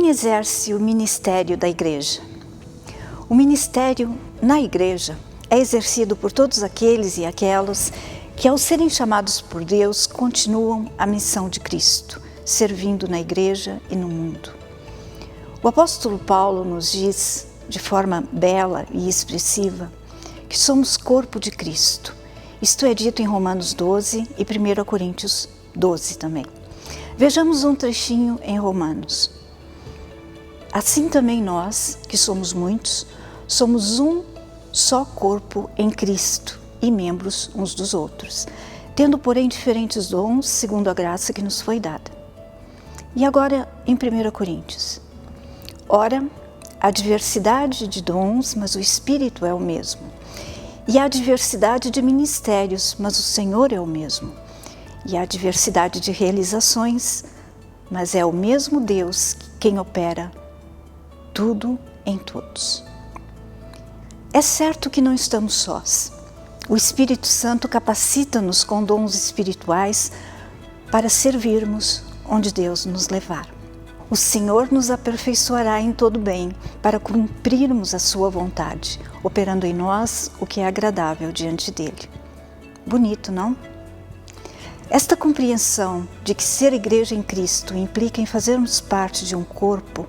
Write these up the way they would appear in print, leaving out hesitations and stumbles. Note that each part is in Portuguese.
Quem exerce o ministério da igreja? O ministério na igreja é exercido por todos aqueles e aquelas que, ao serem chamados por Deus, continuam a missão de Cristo, servindo na igreja e no mundo. O apóstolo Paulo nos diz, de forma bela e expressiva, que somos corpo de Cristo. Isto é dito em Romanos 12 e 1 Coríntios 12 também. Vejamos um trechinho em Romanos. Assim também nós, que somos muitos, somos um só corpo em Cristo e membros uns dos outros, tendo, porém, diferentes dons segundo a graça que nos foi dada. E agora em 1 Coríntios. Ora, há diversidade de dons, mas o Espírito é o mesmo. E há diversidade de ministérios, mas o Senhor é o mesmo. E há diversidade de realizações, mas é o mesmo Deus quem opera tudo em todos. É certo que não estamos sós. O Espírito Santo capacita-nos com dons espirituais para servirmos onde Deus nos levar. O Senhor nos aperfeiçoará em todo bem para cumprirmos a sua vontade, operando em nós o que é agradável diante dele. Bonito, não? Esta compreensão de que ser igreja em Cristo implica em fazermos parte de um corpo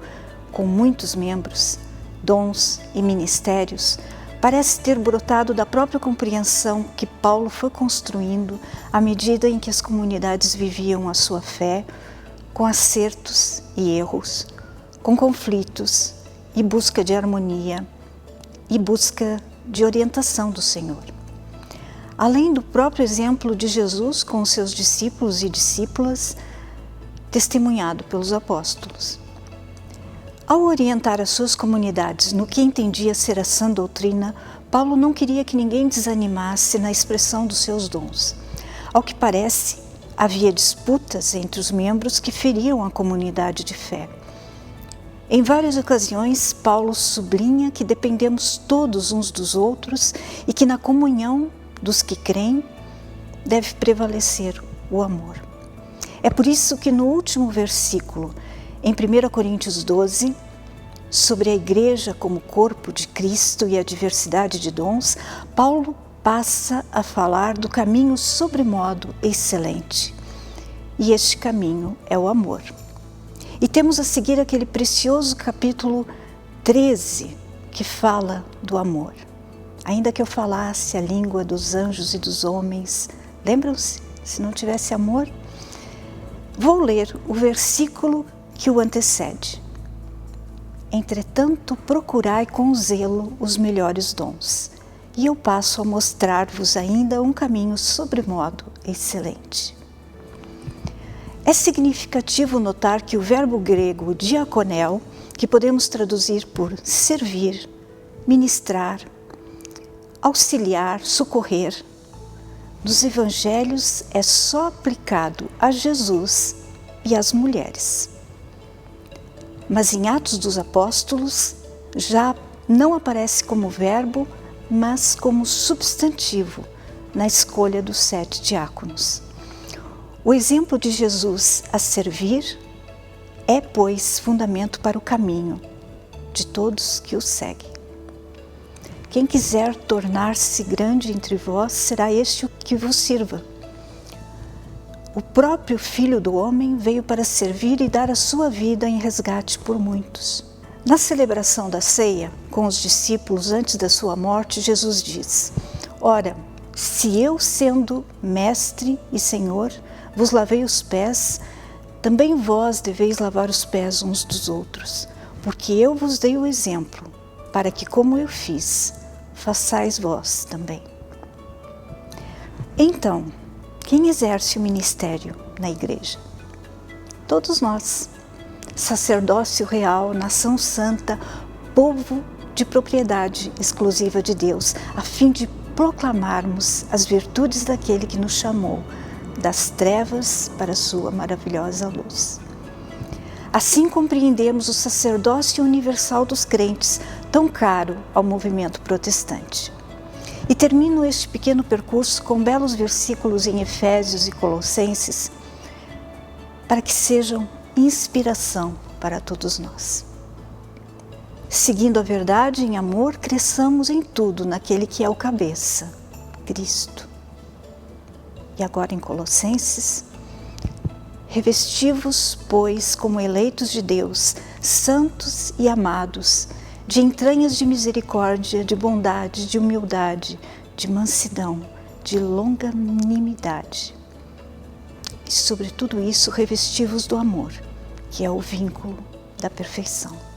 com muitos membros, dons e ministérios, parece ter brotado da própria compreensão que Paulo foi construindo à medida em que as comunidades viviam a sua fé, com acertos e erros, com conflitos e busca de harmonia e busca de orientação do Senhor. Além do próprio exemplo de Jesus com os seus discípulos e discípulas, testemunhado pelos apóstolos. Ao orientar as suas comunidades no que entendia ser a sã doutrina, Paulo não queria que ninguém desanimasse na expressão dos seus dons. Ao que parece, havia disputas entre os membros que feriam a comunidade de fé. Em várias ocasiões, Paulo sublinha que dependemos todos uns dos outros e que na comunhão dos que creem deve prevalecer o amor. É por isso que no último versículo, em 1 Coríntios 12, sobre a igreja como corpo de Cristo e a diversidade de dons, Paulo passa a falar do caminho sobremodo excelente. E este caminho é o amor. E temos a seguir aquele precioso capítulo 13, que fala do amor. Ainda que eu falasse a língua dos anjos e dos homens, lembram-se? Se não tivesse amor? Vou ler o versículo que o antecede. Entretanto, procurai com zelo os melhores dons, e eu passo a mostrar-vos ainda um caminho sobremodo excelente. É significativo notar que o verbo grego diakonel, que podemos traduzir por servir, ministrar, auxiliar, socorrer, nos evangelhos é só aplicado a Jesus e às mulheres. Mas em Atos dos Apóstolos já não aparece como verbo, mas como substantivo na escolha dos 7 diáconos. O exemplo de Jesus a servir é, pois, fundamento para o caminho de todos que o seguem. Quem quiser tornar-se grande entre vós, será este o que vos sirva. O próprio Filho do Homem veio para servir e dar a sua vida em resgate por muitos. Na celebração da ceia, com os discípulos antes da sua morte, Jesus diz: Ora, se eu, sendo mestre e Senhor, vos lavei os pés, também vós deveis lavar os pés uns dos outros, porque eu vos dei o exemplo, para que, como eu fiz, façais vós também. Então, quem exerce o ministério na igreja? Todos nós, sacerdócio real, nação santa, povo de propriedade exclusiva de Deus, a fim de proclamarmos as virtudes daquele que nos chamou das trevas para a sua maravilhosa luz. Assim compreendemos o sacerdócio universal dos crentes, tão caro ao movimento protestante. E termino este pequeno percurso com belos versículos em Efésios e Colossenses, para que sejam inspiração para todos nós. Seguindo a verdade em amor, cresçamos em tudo naquele que é o cabeça, Cristo. E agora em Colossenses, revesti-vos, pois, como eleitos de Deus, santos e amados, de entranhas de misericórdia, de bondade, de humildade, de mansidão, de longanimidade. E sobre tudo isso, revesti-vos do amor, que é o vínculo da perfeição.